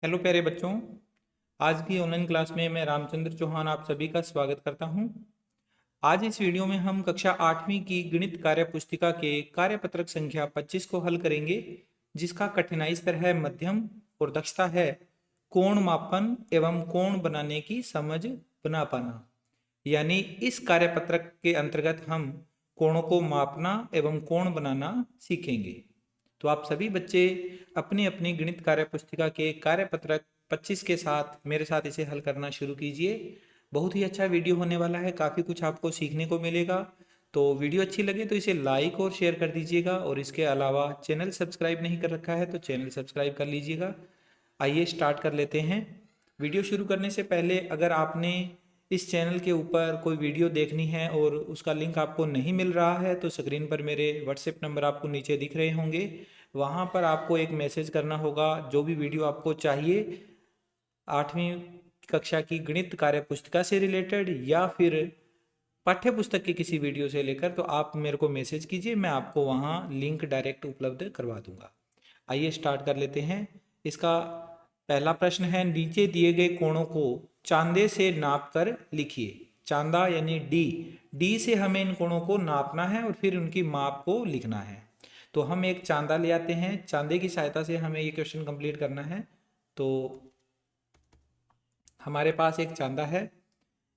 Hello प्यारे बच्चों। आज की ऑनलाइन क्लास में मैं रामचंद्र चौहान आप सभी का स्वागत करता हूं। आज इस वीडियो में हम कक्षा 8वीं की गणित कार्य पुस्तिका के कार्यपत्रक संख्या 25 को हल करेंगे, जिसका कठिनाई स्तर है मध्यम और दक्षता है कोण मापन एवं कोण बनाने की समझ बना पाना। यानी इस कार्यपत्रक के अंतर्गत हम कोणों को मापना एवं कोण बनाना सीखेंगे। तो आप सभी बच्चे अपनी अपनी गणित कार्य पुस्तिका के कार्यपत्रक 25 के साथ मेरे साथ इसे हल करना शुरू कीजिए। बहुत ही अच्छा वीडियो होने वाला है, काफ़ी कुछ आपको सीखने को मिलेगा। तो वीडियो अच्छी लगे तो इसे लाइक और शेयर कर दीजिएगा, और इसके अलावा चैनल सब्सक्राइब नहीं कर रखा है तो चैनल सब्सक्राइब कर लीजिएगा। आइए स्टार्ट कर लेते हैं। वीडियो शुरू करने से पहले अगर आपने इस चैनल के ऊपर कोई वीडियो देखनी है और उसका लिंक आपको नहीं मिल रहा है तो स्क्रीन पर मेरे व्हाट्सएप नंबर आपको नीचे दिख रहे होंगे, वहाँ पर आपको एक मैसेज करना होगा। जो भी वीडियो आपको चाहिए 8वीं कक्षा की गणित कार्य पुस्तिका से रिलेटेड या फिर पाठ्य पुस्तक की किसी वीडियो से लेकर, तो आप मेरे को मैसेज कीजिए, मैं आपको वहाँ लिंक डायरेक्ट उपलब्ध करवा दूंगा। आइए स्टार्ट कर लेते हैं। इसका पहला प्रश्न है, नीचे दिए गए कोणों को चांदे से नाप कर लिखिए। चांदा यानी डी, डी से हमें इन कोणों को नापना है और फिर उनकी माप को लिखना है। तो हम एक चांदा ले आते हैं, चांदे की सहायता से हमें ये क्वेश्चन कंप्लीट करना है। तो हमारे पास एक चांदा है,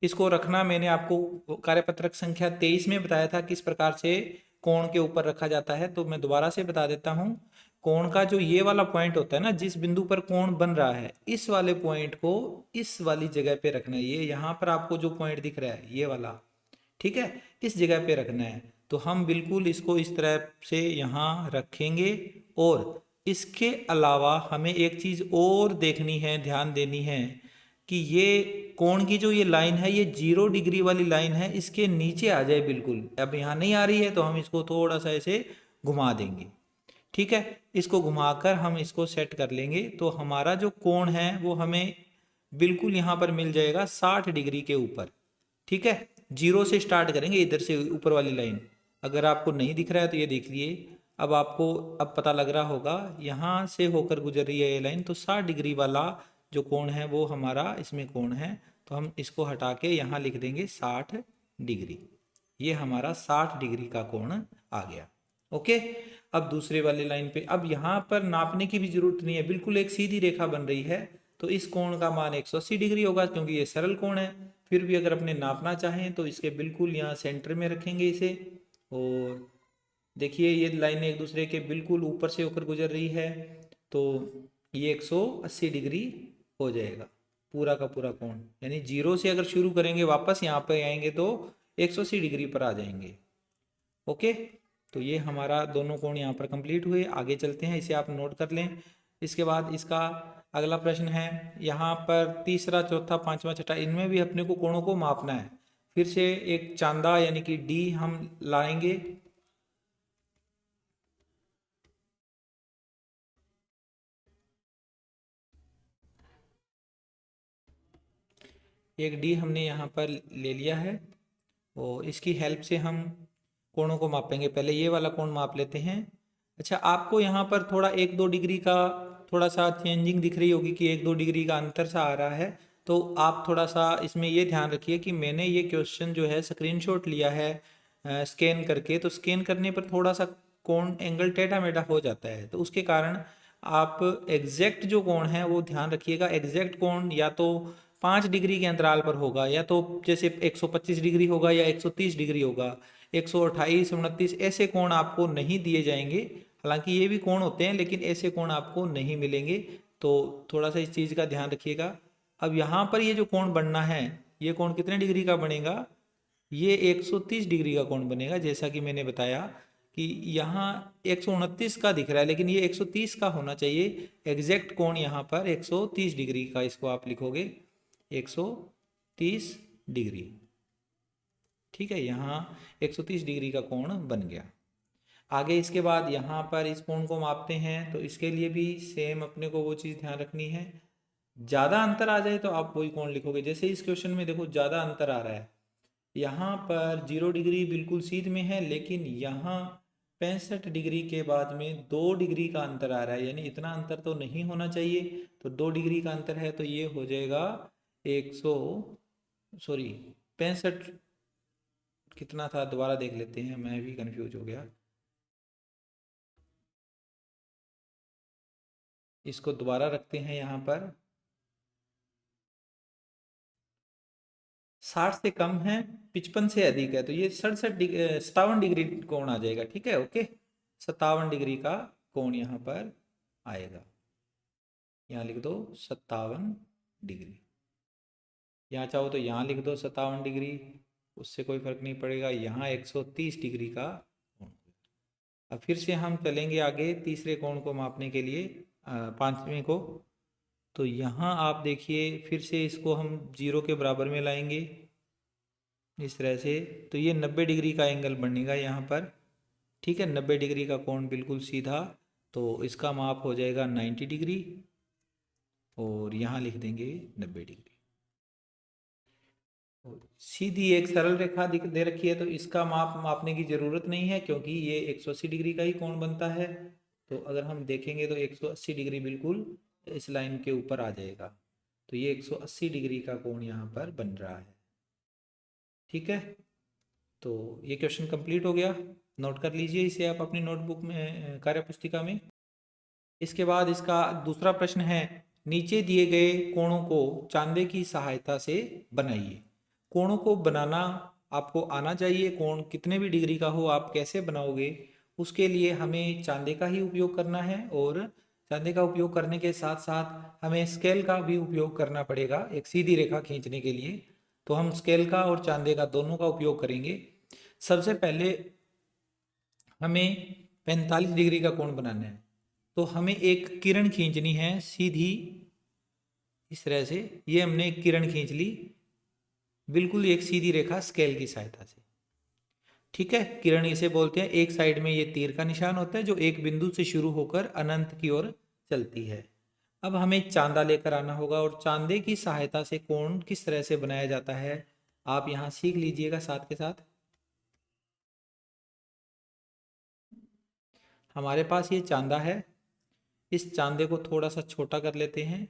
इसको रखना मैंने आपको कार्यपत्रक संख्या 23 में बताया था किस प्रकार से कोण के ऊपर रखा जाता है। तो मैं दोबारा से बता देता हूँ। कोण का जो ये वाला पॉइंट होता है ना, जिस बिंदु पर कोण बन रहा है, इस वाले पॉइंट को इस वाली जगह पे रखना है। ये यहाँ पर आपको जो पॉइंट दिख रहा है ये वाला, ठीक है, इस जगह पे रखना है। तो हम बिल्कुल इसको इस तरह से यहाँ रखेंगे। और इसके अलावा हमें एक चीज़ और देखनी है, ध्यान देनी है कि ये कोण की जो ये लाइन है, ये 0 डिग्री वाली लाइन है, इसके नीचे आ जाए बिल्कुल। अब यहाँ नहीं आ रही है तो हम इसको थोड़ा सा ऐसे घुमा देंगे, ठीक है। इसको घुमाकर हम इसको सेट कर लेंगे तो हमारा जो कोण है वो हमें बिल्कुल यहाँ पर मिल जाएगा 60 डिग्री के ऊपर, ठीक है। जीरो से स्टार्ट करेंगे, इधर से ऊपर वाली लाइन। अगर आपको नहीं दिख रहा है तो ये देख लिए। अब आपको अब पता लग रहा होगा, यहाँ से होकर गुजर रही है ये लाइन, तो 60 डिग्री वाला जो कोण है वो हमारा इसमें कोण है। तो हम इसको हटा के यहाँ लिख देंगे 60 डिग्री। ये हमारा 60 डिग्री का कोण आ गया, ओके। अब दूसरे वाले लाइन पे, अब यहाँ पर नापने की भी जरूरत नहीं है, बिल्कुल एक सीधी रेखा बन रही है। तो इस कोण का मान 180 डिग्री होगा, क्योंकि ये सरल कोण है। फिर भी अगर अपने नापना चाहें तो इसके बिल्कुल यहाँ सेंटर में रखेंगे इसे। और देखिए ये लाइनें एक दूसरे के बिल्कुल ऊपर से होकर गुजर रही है, तो ये 180 डिग्री हो जाएगा पूरा का पूरा कोण। यानी जीरो से अगर शुरू करेंगे वापस यहाँ पे आएंगे तो 180 डिग्री पर आ जाएंगे, ओके। तो ये हमारा दोनों कोण यहाँ पर कंप्लीट हुए। आगे चलते हैं, इसे आप नोट कर लें। इसके बाद इसका अगला प्रश्न है, यहाँ पर तीसरा चौथा पांचवा छठा, इनमें भी अपने को कोणों को मापना है। फिर से एक चांदा यानी कि डी हम लाएंगे। एक डी हमने यहाँ पर ले लिया है और इसकी हेल्प से हम कोणों को मापेंगे। पहले ये वाला कोण माप लेते हैं। अच्छा, आपको यहाँ पर थोड़ा 1-2 डिग्री का थोड़ा सा चेंजिंग दिख रही होगी कि 1-2 डिग्री का अंतर सा आ रहा है। तो आप थोड़ा सा इसमें ये ध्यान रखिए कि मैंने ये क्वेश्चन जो है स्क्रीनशॉट लिया है स्कैन करके। तो स्कैन करने पर थोड़ा सा कोण एंगल टेढ़ा मेढ़ा हो जाता है, तो उसके कारण आप एग्जैक्ट जो कोण है वो ध्यान रखिएगा। एग्जैक्ट कोण या तो 5 डिग्री के अंतराल पर होगा, या तो जैसे 125 डिग्री होगा या 130 डिग्री होगा। 128, 29 ऐसे कोण आपको नहीं दिए जाएंगे। हालांकि ये भी कोण होते हैं लेकिन ऐसे कोण आपको नहीं मिलेंगे। तो थोड़ा सा इस चीज़ का ध्यान रखिएगा। अब यहाँ पर ये जो कोण बनना है, ये कोण कितने डिग्री का बनेगा? ये 130 डिग्री का कोण बनेगा। जैसा कि मैंने बताया कि यहाँ 129 का दिख रहा है लेकिन ये 130 का होना चाहिए। एग्जैक्ट कोण यहाँ पर 130 डिग्री का, इसको आप लिखोगे 130 डिग्री, ठीक है। यहाँ 130 डिग्री का कोण बन गया। आगे इसके बाद यहाँ पर इस कोण को मापते हैं, तो इसके लिए भी सेम अपने को वो चीज़ ध्यान रखनी है। ज़्यादा अंतर आ जाए तो आप वही कोण लिखोगे। जैसे इस क्वेश्चन में देखो ज़्यादा अंतर आ रहा है, यहाँ पर 0 डिग्री बिल्कुल सीध में है, लेकिन यहाँ 65 डिग्री के बाद में 2 डिग्री का अंतर आ रहा है, यानी इतना अंतर तो नहीं होना चाहिए, तो 2 डिग्री का अंतर है, तो ये हो जाएगा 65 कितना था, दोबारा देख लेते हैं, मैं भी कंफ्यूज हो गया। इसको दोबारा रखते हैं यहाँ पर। 60 से कम है, 55 से अधिक है, तो ये 57 डिग्री कोण आ जाएगा। ठीक है, ओके, 57 डिग्री का कोण यहाँ पर आएगा। यहाँ लिख दो 57 डिग्री। यहाँ चाहो तो यहाँ लिख दो 57 डिग्री, उससे कोई फर्क नहीं पड़ेगा। यहाँ 130 डिग्री का कोण। अब फिर से हम चलेंगे आगे तीसरे कोण को मापने के लिए, पांचवें को। तो यहाँ आप देखिए, फिर से इसको हम 0 के बराबर में लाएंगे इस तरह से, तो ये 90 डिग्री का एंगल बनेगा यहाँ पर। ठीक है, 90 डिग्री का कोण बिल्कुल सीधा, तो इसका माप हो जाएगा 90 डिग्री, और यहाँ लिख देंगे 90 डिग्री। सीधी एक सरल रेखा दे रखी है, तो इसका माप मापने की ज़रूरत नहीं है, क्योंकि ये 180 डिग्री का ही कोण बनता है। तो अगर हम देखेंगे तो 180 डिग्री बिल्कुल इस लाइन के ऊपर आ जाएगा, तो ये 180 डिग्री का कोण यहाँ पर बन रहा है। ठीक है, तो ये क्वेश्चन कंप्लीट हो गया। नोट कर लीजिए इसे आप अपनी नोटबुक में, कार्य पुस्तिका में। इसके बाद इसका दूसरा प्रश्न है, नीचे दिए गए कोणों को चांदे की सहायता से बनाइए। कोणों को बनाना आपको आना चाहिए, कोण कितने भी डिग्री का हो आप कैसे बनाओगे, उसके लिए हमें चांदे का ही उपयोग करना है, और चांदे का उपयोग करने के साथ साथ हमें स्केल का भी उपयोग करना पड़ेगा एक सीधी रेखा खींचने के लिए। तो हम स्केल का और चांदे का दोनों का उपयोग करेंगे। सबसे पहले हमें 45 डिग्री का कोण बनाना है, तो हमें एक किरण खींचनी है सीधी इस तरह से। ये हमने एक किरण खींच ली, बिल्कुल एक सीधी रेखा स्केल की सहायता से। ठीक है, किरण इसे बोलते हैं। एक साइड में ये तीर का निशान होता है, जो एक बिंदु से शुरू होकर अनंत की ओर चलती है। अब हमें चांदा लेकर आना होगा, और चांदे की सहायता से कोण किस तरह से बनाया जाता है आप यहाँ सीख लीजिएगा साथ के साथ। हमारे पास ये चांदा है, इस चांदे को थोड़ा सा छोटा कर लेते हैं।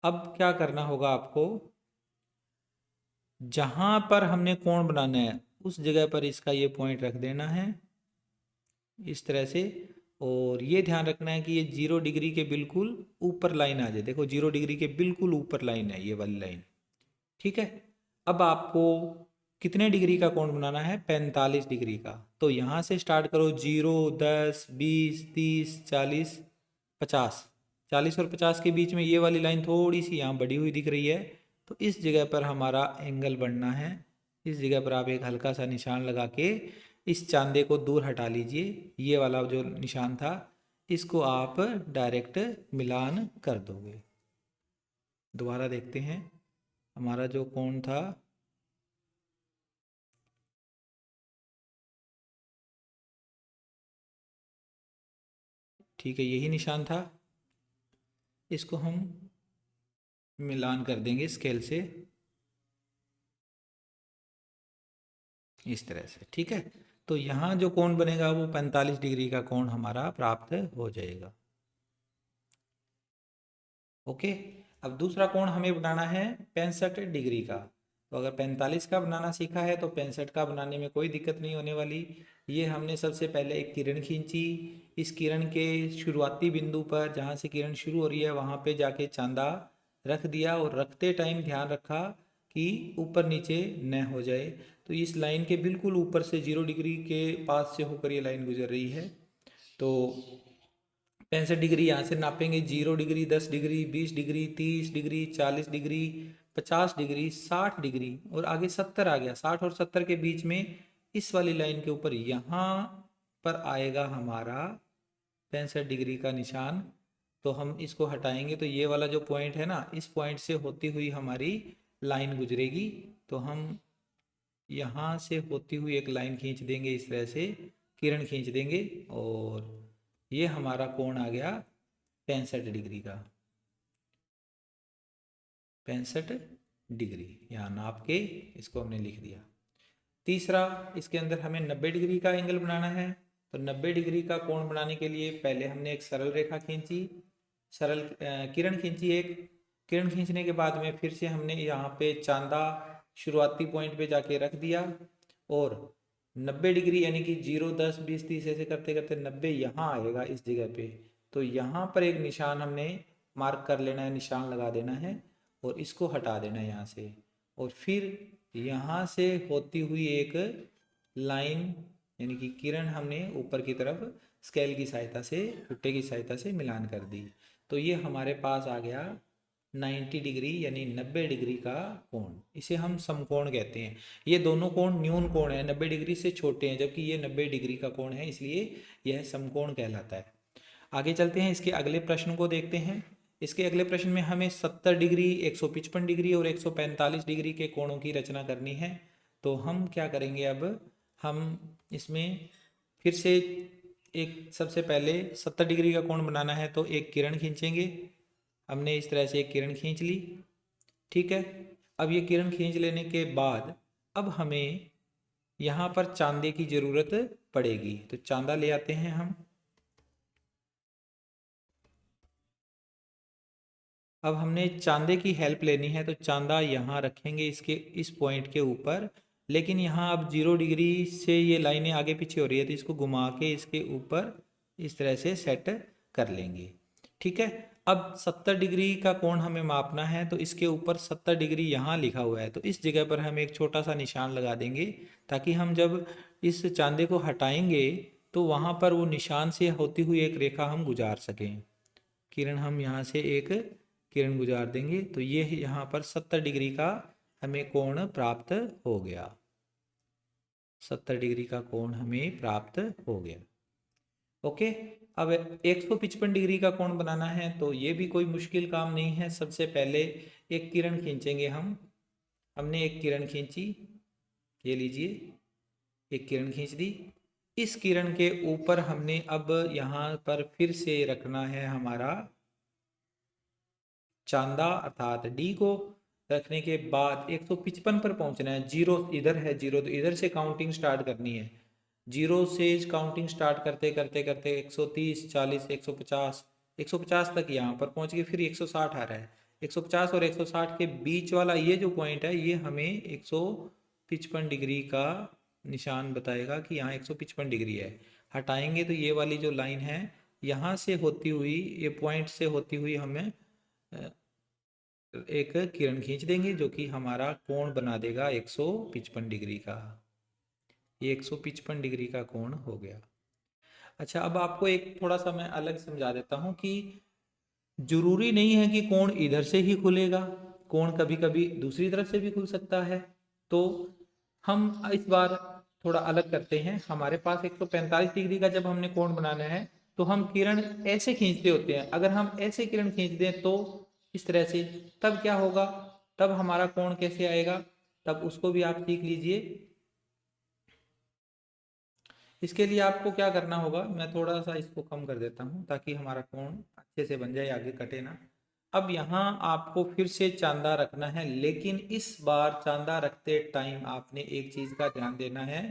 अब क्या करना होगा आपको, जहां पर हमने कोण बनाना है उस जगह पर इसका ये पॉइंट रख देना है इस तरह से। और ये ध्यान रखना है कि ये 0 डिग्री के बिल्कुल ऊपर लाइन आ जाए। देखो 0 डिग्री के बिल्कुल ऊपर लाइन है ये वाली लाइन। ठीक है, अब आपको कितने डिग्री का कोण बनाना है, 45 डिग्री का। तो यहाँ से स्टार्ट करो, 0, 10, 20, 30, 40, 50। 40 और 50 के बीच में ये वाली लाइन थोड़ी सी यहाँ बढ़ी हुई दिख रही है, तो इस जगह पर हमारा एंगल बनना है। इस जगह पर आप एक हल्का सा निशान लगा के इस चांदे को दूर हटा लीजिए। ये वाला जो निशान था इसको आप डायरेक्ट मिलान कर दोगे। दोबारा देखते हैं, हमारा जो कोण था, ठीक है, यही निशान था, इसको हम मिलान कर देंगे स्केल से इस तरह से। ठीक है, तो यहाँ जो कोण बनेगा वो 45 डिग्री का कोण हमारा प्राप्त हो जाएगा। ओके, अब दूसरा कोण हमें बनाना है 65 डिग्री का। तो अगर 45 का बनाना सीखा है तो 65 का बनाने में कोई दिक्कत नहीं होने वाली। ये हमने सबसे पहले एक किरण खींची, इस किरण के शुरुआती बिंदु पर जहाँ से किरण शुरू हो रही है वहाँ पे जाके चांदा रख दिया, और रखते टाइम ध्यान रखा कि ऊपर नीचे न हो जाए। तो इस लाइन के बिल्कुल ऊपर से 0 डिग्री के पास से होकर ये लाइन गुजर रही है। तो 65 डिग्री यहाँ से नापेंगे, 0 degree, 10 degree, 20 degree, 30 degree, 40 degree, 50 degree, 60 degree, और आगे 70 आ गया। 60 और 70 के बीच में इस वाली लाइन के ऊपर यहाँ पर आएगा हमारा 65 डिग्री का निशान। तो हम इसको हटाएंगे, तो ये वाला जो पॉइंट है ना, इस पॉइंट से होती हुई हमारी लाइन गुजरेगी। तो हम यहाँ से होती हुई एक लाइन खींच देंगे इस तरह से, किरण खींच देंगे, और ये हमारा कोण आ गया 65 डिग्री का। 65 डिग्री यहाँ नाप के इसको हमने लिख दिया। तीसरा, इसके अंदर हमें 90 डिग्री का एंगल बनाना है। तो 90 डिग्री का कोण बनाने के लिए पहले हमने एक सरल रेखा खींची, सरल किरण खींची एक। किरण खींचने के बाद में फिर से हमने यहाँ पे चांदा शुरुआती पॉइंट पे जाके रख दिया और 90 डिग्री यानी कि 0, 10, 20, 30 ऐसे करते करते 90 यहाँ आएगा इस जगह पे। तो यहाँ पर एक निशान हमने मार्क कर लेना है, निशान लगा देना है और इसको हटा देना है यहाँ से। और फिर यहाँ से होती हुई एक लाइन यानी कि किरण हमने ऊपर की तरफ स्केल की सहायता से, पुट्टे की सहायता से मिलान कर दी। तो ये हमारे पास आ गया 90 डिग्री यानी 90 डिग्री का कोण। इसे हम समकोण कहते हैं। ये दोनों कोण न्यून कोण है, 90 डिग्री से छोटे हैं, जबकि ये 90 डिग्री का कोण है, इसलिए यह समकोण कहलाता है। आगे चलते हैं, इसके अगले प्रश्न को देखते हैं। इसके अगले प्रश्न में हमें 70 डिग्री, 155 डिग्री और 145 डिग्री के कोणों की रचना करनी है। तो हम क्या करेंगे, अब हम इसमें फिर से एक, सबसे पहले 70 डिग्री का कोण बनाना है तो एक किरण खींचेंगे। हमने इस तरह से एक किरण खींच ली, ठीक है। अब ये किरण खींच लेने के बाद अब हमें यहाँ पर चांदे की ज़रूरत पड़ेगी। तो चांदा ले आते हैं हम। अब हमने चांदे की हेल्प लेनी है, तो चांदा यहाँ रखेंगे इसके इस पॉइंट के ऊपर। लेकिन यहाँ अब 0 डिग्री से ये लाइनें आगे पीछे हो रही है, तो इसको घुमा के इसके ऊपर इस तरह से सेट कर लेंगे, ठीक है। अब 70 डिग्री का कोण हमें मापना है, तो इसके ऊपर 70 डिग्री यहाँ लिखा हुआ है, तो इस जगह पर हम एक छोटा सा निशान लगा देंगे, ताकि हम जब इस चांदे को हटाएंगे तो वहाँ पर वो निशान से होती हुई एक रेखा हम गुजार सकें। किरण हम यहाँ से एक किरण गुजार देंगे, तो ये यहाँ पर 70 डिग्री का हमें कोण प्राप्त हो गया। 70 डिग्री का कोण हमें प्राप्त हो गया, ओके। अब 155 डिग्री का कोण बनाना है, तो ये भी कोई मुश्किल काम नहीं है। सबसे पहले एक किरण खींचेंगे हम। हमने एक किरण खींची, ये लीजिए, एक किरण खींच दी। इस किरण के ऊपर हमने अब यहाँ पर फिर से रखना है हमारा चांदा, अर्थात डी को। रखने के बाद 155 पर पहुंचना है। 0 इधर है, 0 तो इधर से काउंटिंग स्टार्ट करनी है। 0 से काउंटिंग स्टार्ट करते करते करते 130, 40, 150, 150 तक यहाँ पर पहुंच गए। फिर 160 आ रहा है। 150 और 160 के बीच वाला ये जो पॉइंट है, ये हमें 155 डिग्री का निशान बताएगा कि यहाँ 155 डिग्री है। हटाएंगे तो ये वाली जो लाइन है, यहाँ से होती हुई, ये पॉइंट से होती हुई हमें एक किरण खींच देंगे, जो कि हमारा कोण बना देगा 155 डिग्री का। ये 155 डिग्री का कोण हो गया। अच्छा, अब आपको एक थोड़ा सा मैं अलग समझा देता हूँ कि जरूरी नहीं है कि कोण इधर से ही खुलेगा, कोण कभी कभी दूसरी तरफ से भी खुल सकता है। तो हम इस बार थोड़ा अलग करते हैं। हमारे पास 145 डिग्री का जब हमने कोण बनाना है, तो हम किरण ऐसे खींचते होते हैं। अगर हम ऐसे किरण खींच दें तो इस तरह से, तब क्या होगा, तब हमारा कोण कैसे आएगा, तब उसको भी आप सीख लीजिए। इसके लिए आपको क्या करना होगा, मैं थोड़ा सा इसको कम कर देता हूँ ताकि हमारा कोण अच्छे से बन जाए, आगे कटे ना। अब यहाँ आपको फिर से चांदा रखना है, लेकिन इस बार चांदा रखते टाइम आपने एक चीज का ध्यान देना है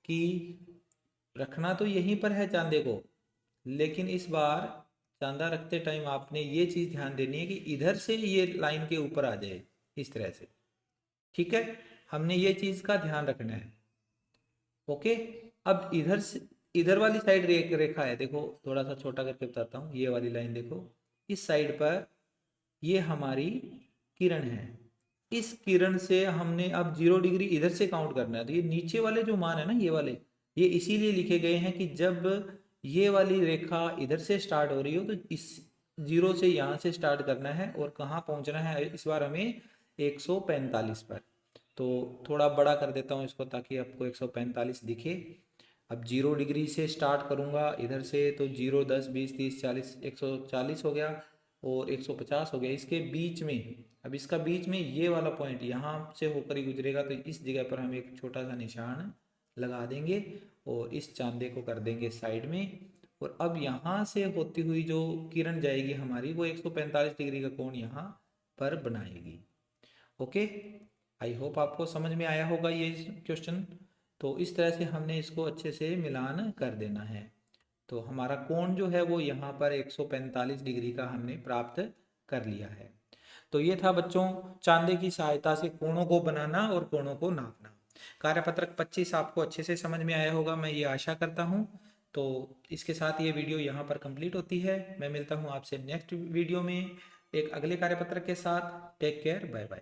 कि रखना तो यहीं पर है चांदे को, लेकिन इस बार चांदा रखते टाइम आपने ये चीज ध्यान देनी है कि इधर से ये लाइन के ऊपर आ जाए, इस तरह से, ठीक है। हमने ये चीज का ध्यान रखना है, ओके। अब इधर से, इधर वाली साइड रेखा है, देखो थोड़ा सा छोटा करके बताता हूँ। ये वाली लाइन देखो, इस साइड पर ये हमारी किरण है। इस किरण से हमने अब 0 डिग्री इधर से काउंट करना है। तो ये नीचे वाले जो मान है ना, ये वाले, ये इसीलिए लिखे गए हैं कि जब ये वाली रेखा इधर से स्टार्ट हो रही हो, तो इस 0 से यहाँ से स्टार्ट करना है और कहाँ पहुँचना है इस बार हमें 145 पर। तो थोड़ा बड़ा कर देता हूँ इसको ताकि आपको 145 दिखे। अब 0 डिग्री से स्टार्ट करूँगा इधर से, तो 0, 10, 20, 30, 40, 140 हो गया और 150 हो गया। इसके बीच में, अब इसका बीच में ये वाला पॉइंट यहाँ से होकर ही गुजरेगा, तो इस जगह पर हम एक छोटा सा निशान लगा देंगे और इस चांदे को कर देंगे साइड में। और अब यहाँ से होती हुई जो किरण जाएगी हमारी, वो 145 डिग्री का कोण यहाँ पर बनाएगी, ओके। आई होप आपको समझ में आया होगा ये क्वेश्चन। तो इस तरह से हमने इसको अच्छे से मिलान कर देना है। तो हमारा कोण जो है वो यहाँ पर 145 डिग्री का हमने प्राप्त कर लिया है। तो ये था बच्चों चांदे की सहायता से कोणों को बनाना और कोणों को नापना। कार्यपत्रक 25 आपको अच्छे से समझ में आया होगा, मैं ये आशा करता हूँ। तो इसके साथ ये वीडियो यहाँ पर कंप्लीट होती है। मैं मिलता हूँ आपसे नेक्स्ट वीडियो में एक अगले कार्यपत्रक के साथ। Take care, bye bye.